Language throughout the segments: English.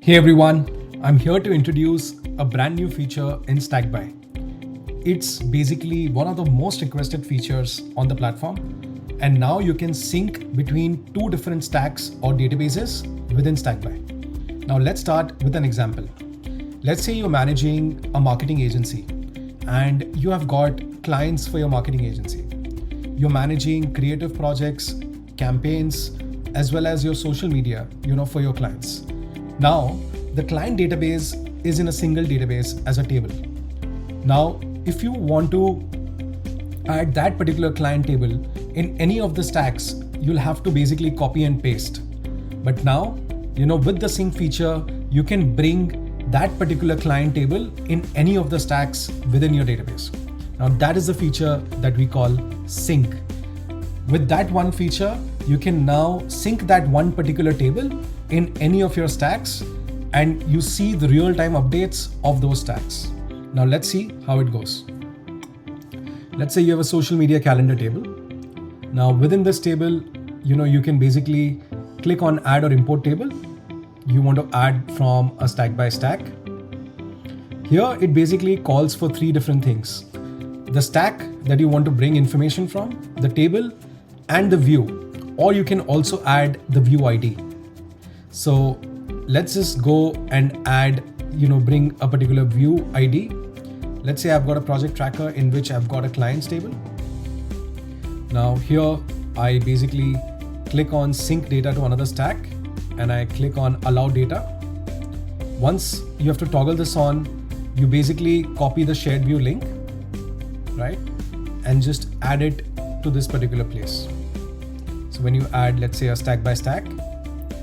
Hey everyone, I'm here to introduce a brand new feature in Stackby. It's basically one of the most requested features on the platform, and now you can sync between two different stacks or databases within Stackby. Now let's start with an example. Let's say you're managing a marketing agency and you have got clients for your marketing agency. You're managing creative projects, campaigns, as well as your social media, for your clients. Now, the client database is in a single database as a table. Now, if you want to add that particular client table in any of the stacks, you'll have to basically copy and paste. But now, with the sync feature, you can bring that particular client table in any of the stacks within your database. Now, that is the feature that we call sync. With that one feature, you can now sync that one particular table in any of your stacks, and you see the real-time updates of those stacks. Now let's see how it goes. Let's say you have a social media calendar table. Now within this table, you can basically click on add or import table. You want to add from a stack by stack. Here it basically calls for three different things: the stack that you want to bring information from, the table, and the view, or you can also add the view ID. So let's just go and add, bring a particular view ID. Let's say I've got a project tracker in which I've got a clients table. Now here I basically click on sync data to another stack and I click on allow data. Once you have to toggle this on, you basically copy the shared view link, right? And just add it to this particular place. So when you add, let's say a stack by stack,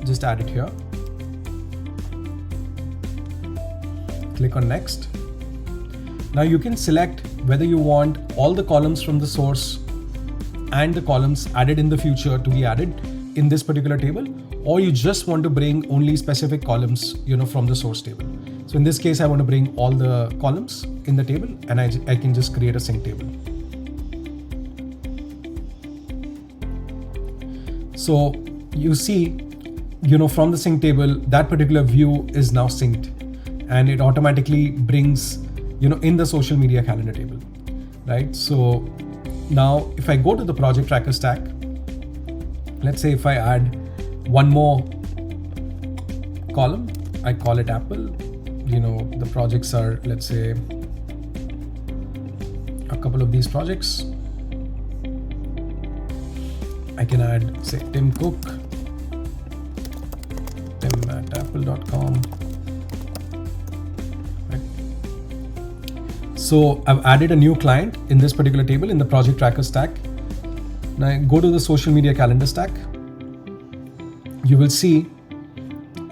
just add it here. Click on next. Now you can select whether you want all the columns from the source and the columns added in the future to be added in this particular table, or you just want to bring only specific columns, from the source table. So in this case, I want to bring all the columns in the table, and I can just create a sync table. So you see, from the sync table, that particular view is now synced, and it automatically brings, in the social media calendar table, right? So now if I go to the project tracker stack, let's say if I add one more column, I call it Apple. The projects are, let's say, a couple of these projects. I can add, say, Tim Cook, tim@apple.com. Right. So I've added a new client in this particular table in the project tracker stack. Now I go to the social media calendar stack. You will see,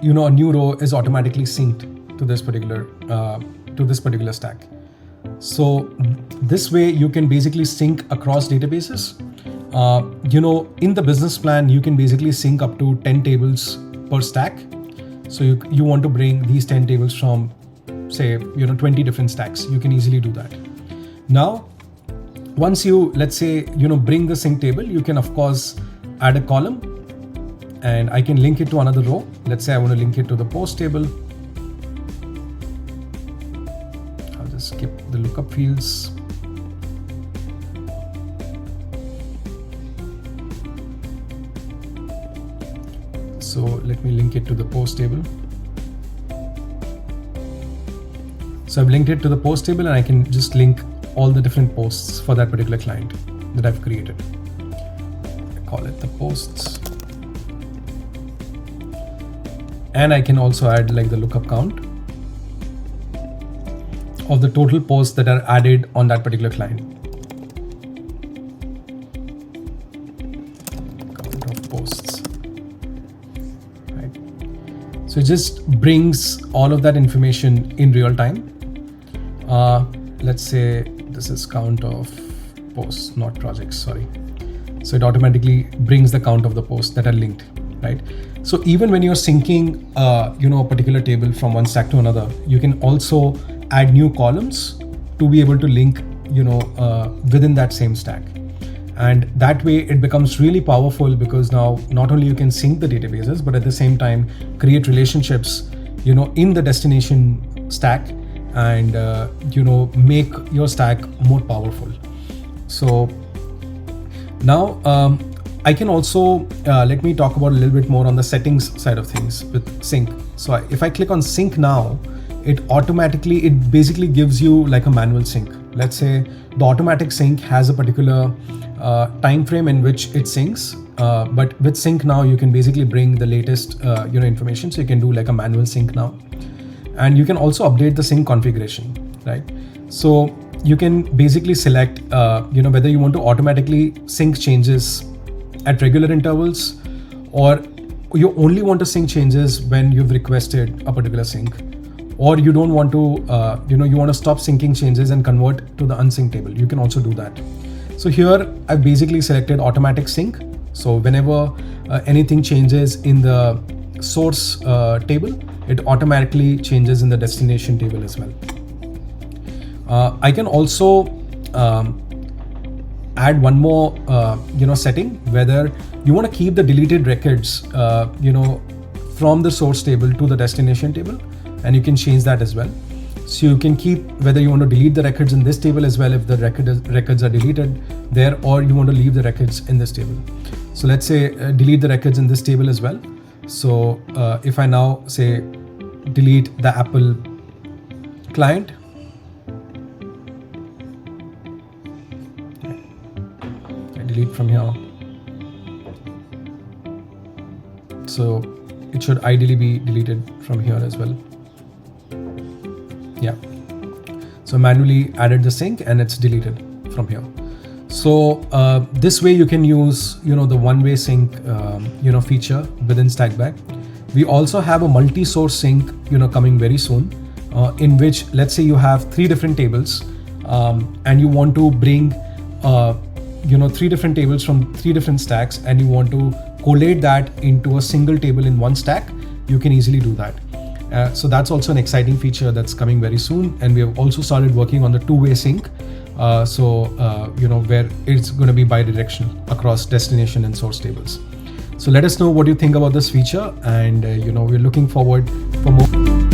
a new row is automatically synced to this particular stack. So this way you can basically sync across databases. In the business plan, you can basically sync up to 10 tables per stack. So you want to bring these 10 tables from, say, 20 different stacks. You can easily do that. Now, once you, let's say, bring the sync table, you can of course add a column, and I can link it to another row. Let's say I want to link it to the post table. I'll just skip the lookup fields. So let me link it to the post table. So I've linked it to the post table, and I can just link all the different posts for that particular client that I've created. I call it the posts. And I can also add like the lookup count of the total posts that are added on that particular client. Count of posts. So it just brings all of that information in real time. Let's say this is count of posts, not projects, sorry. So it automatically brings the count of the posts that are linked, right? So even when you're syncing, a particular table from one stack to another, you can also add new columns to be able to link, within that same stack. And that way it becomes really powerful, because now not only you can sync the databases, but at the same time create relationships, in the destination stack, and make your stack more powerful. So now I can also let me talk about a little bit more on the settings side of things with sync. So if I click on sync now, it basically gives you like a manual sync. Let's say the automatic sync has a particular time frame in which it syncs, but with sync now you can basically bring the latest information. So you can do like a manual sync now, and you can also update the sync configuration, right? So you can basically select whether you want to automatically sync changes at regular intervals, or you only want to sync changes when you've requested a particular sync, or you don't want to you want to stop syncing changes and convert to the unsynced table. You can also do that. So here I've basically selected automatic sync. So whenever anything changes in the source table, it automatically changes in the destination table as well. I can also add one more setting, whether you want to keep the deleted records from the source table to the destination table, and you can change that as well. So you can keep whether you want to delete the records in this table as well if the records are deleted there, or you want to leave the records in this table. So let's say delete the records in this table as well. So if I now say delete the Apple client, I delete from here. So it should ideally be deleted from here as well. Yeah. So manually added the sync and it's deleted from here. So this way you can use the one-way sync feature within Stackby. We also have a multi-source sync coming very soon, in which let's say you have 3 different tables and you want to bring 3 different tables from 3 different stacks, and you want to collate that into a single table in one stack. You can easily do that. So that's also an exciting feature that's coming very soon, and we have also started working on the two-way sync. Where it's going to be bidirectional across destination and source tables. So let us know what you think about this feature, and we're looking forward for more.